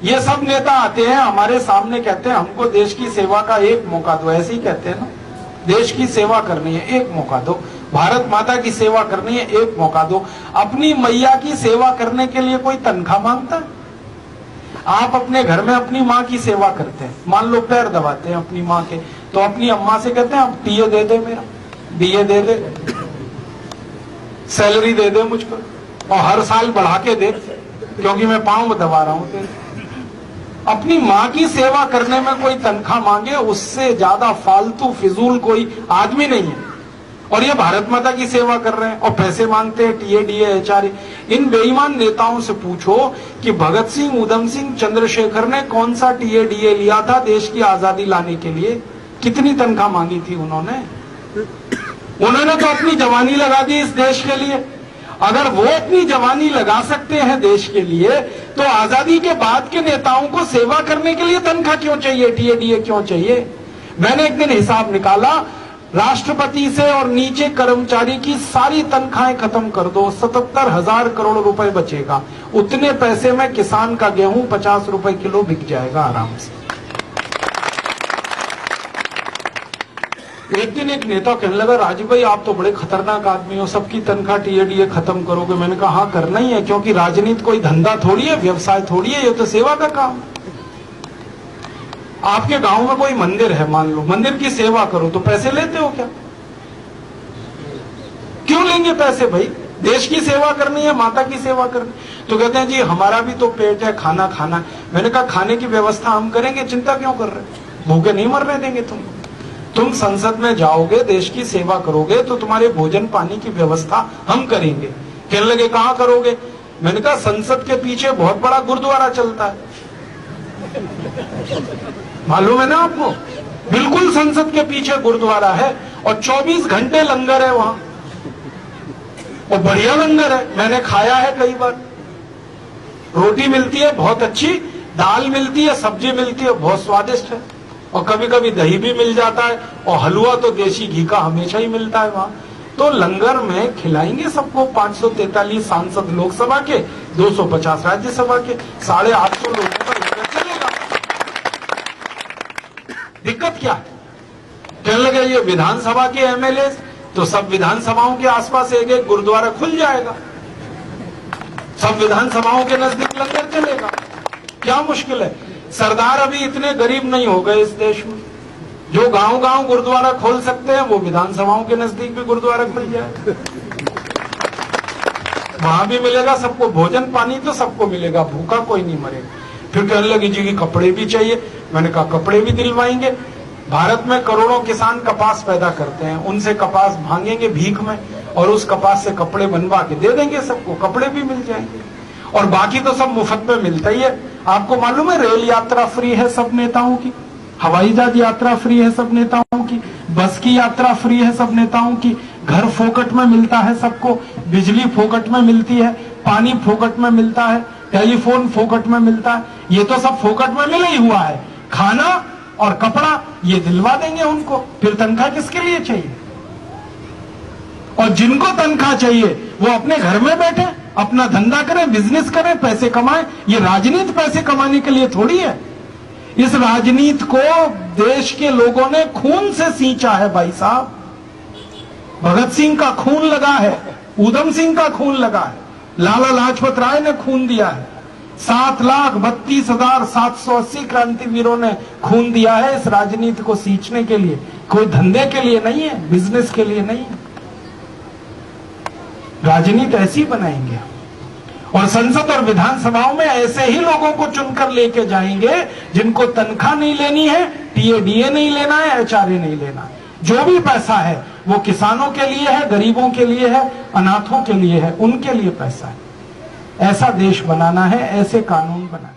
ये सब नेता आते हैं हमारे सामने, कहते हैं हमको देश की सेवा का एक मौका दो। ऐसे ही कहते हैं ना, देश की सेवा करनी है एक मौका दो, भारत माता की सेवा करनी है एक मौका दो। अपनी मैया की सेवा करने के लिए कोई तनख्वाह मांगता है? आप अपने घर में अपनी माँ की सेवा करते हैं, मान लो पैर दबाते हैं अपनी माँ के, तो अपनी अम्मा से कहते हैं आप टीए दे दे, मेरा बीए दे दे, सैलरी दे दे मुझको, और हर साल बढ़ा के दे, क्योंकि मैं पांव दबा रहा हूं तेरे। अपनी माँ की सेवा करने में कोई तनख्वाह मांगे, उससे ज्यादा फालतू फिजूल कोई आदमी नहीं है। और ये भारत माता की सेवा कर रहे हैं और पैसे मांगते हैं, टीए डीए एचआरए। इन बेईमान नेताओं से पूछो कि भगत सिंह, उधम सिंह, चंद्रशेखर ने कौन सा टीए डीए लिया था देश की आजादी लाने के लिए? कितनी तनख्वाह मांगी थी उन्होंने? उन्होंने तो अपनी जवानी लगा दी इस देश के लिए। अगर वो अपनी जवानी लगा सकते हैं देश के लिए, तो आजादी के बाद के नेताओं को सेवा करने के लिए तनख्वाह क्यों चाहिए, टीए डीए क्यों चाहिए? मैंने एक दिन हिसाब निकाला, राष्ट्रपति से और नीचे कर्मचारी की सारी तनख्वाहें खत्म कर दो, 77,000 करोड़ रुपए बचेगा। उतने पैसे में किसान का गेहूं 50 रुपए किलो बिक जाएगा आराम से। एक दिन एक नेता कहने लगा, राजीव भाई आप तो बड़े खतरनाक आदमी हो, सबकी तनख्वाह टीए डीए खत्म करोगे? मैंने कहा हाँ करना ही है, क्योंकि राजनीति कोई धंधा थोड़ी है, व्यवसाय थोड़ी है, ये तो सेवा का काम है। आपके गांव में कोई मंदिर है, मान लो, मंदिर की सेवा करो तो पैसे लेते हो क्या? क्यों लेंगे पैसे भाई? देश की सेवा करनी है, माता की सेवा करनी। तो कहते हैं जी हमारा भी तो पेट है, खाना खाना है। मैंने कहा खाने की व्यवस्था हम करेंगे, चिंता क्यों कर रहे? भूखे नहीं मरने देंगे तुम संसद में जाओगे, देश की सेवा करोगे, तो तुम्हारे भोजन पानी की व्यवस्था हम करेंगे। कहने लगे कहां करोगे? मैंने कहा संसद के पीछे बहुत बड़ा गुरुद्वारा चलता है, मालूम है ना आपको? बिल्कुल संसद के पीछे गुरुद्वारा है और 24 घंटे लंगर है वहां, और बढ़िया लंगर है, मैंने खाया है कई बार। रोटी मिलती है बहुत अच्छी, दाल मिलती है, सब्जी मिलती है, बहुत स्वादिष्ट है, और कभी कभी दही भी मिल जाता है, और हलवा तो देसी घी का हमेशा ही मिलता है वहां। तो लंगर में खिलाएंगे सबको। 543 सांसद लोकसभा के, 250 राज्यसभा के, 850 लोगों का लंगर चलेगा। दिक्कत क्या है? कहने लगे ये विधानसभा के एमएलए, तो सब विधानसभाओं के आसपास एक एक गुरुद्वारा खुल जाएगा, सब विधानसभाओं के नजदीक लंगर चलेगा। क्या मुश्किल है? सरदार अभी इतने गरीब नहीं हो गए इस देश में, जो गांव गांव गुरुद्वारा खोल सकते हैं, वो विधानसभाओं के नजदीक भी गुरुद्वारा खुल जाए, वहां भी मिलेगा सबको भोजन पानी, तो सबको मिलेगा, भूखा कोई नहीं मरेगा। फिर कहने लगी जी कि कपड़े भी चाहिए। मैंने कहा कपड़े भी दिलवाएंगे। भारत में करोड़ों किसान कपास पैदा करते हैं, उनसे कपास भांगेंगे भीख में, और उस कपास से कपड़े बनवा के दे देंगे सबको, कपड़े भी मिल जाएंगे। और बाकी तो सब मुफ्त में मिलता ही है। आपको मालूम है रेल यात्रा फ्री है सब नेताओं की, हवाई जहाज यात्रा फ्री है सब नेताओं की, बस की यात्रा फ्री है सब नेताओं की, घर फोकट में मिलता है सबको, बिजली फोकट में मिलती है, पानी फोकट में मिलता है, टेलीफोन फोकट में मिलता है। ये तो सब फोकट में मिला ही हुआ है। खाना और कपड़ा ये दिलवा देंगे उनको, फिर तनख्वाह किसके लिए चाहिए? और जिनको तनख्वाह चाहिए वो अपने घर में बैठे, अपना धंधा करें, बिजनेस करें, पैसे कमाएं। ये राजनीति पैसे कमाने के लिए थोड़ी है। इस राजनीति को देश के लोगों ने खून से सींचा है भाई साहब। भगत सिंह का खून लगा है, उधम सिंह का खून लगा है, लाला लाजपत राय ने खून दिया है, 7,32,780 क्रांतिवीरों ने खून दिया है इस राजनीति को सींचने के लिए। कोई धंधे के लिए नहीं है, बिजनेस के लिए नहीं है। राजनीति ऐसी बनाएंगे, और संसद और विधानसभाओं में ऐसे ही लोगों को चुनकर लेके जाएंगे जिनको तनख्वाह नहीं लेनी है, टीए डीए नहीं लेना है, एचआरए नहीं लेना है। जो भी पैसा है वो किसानों के लिए है, गरीबों के लिए है, अनाथों के लिए है, उनके लिए पैसा है। ऐसा देश बनाना है, ऐसे कानून बनाना है।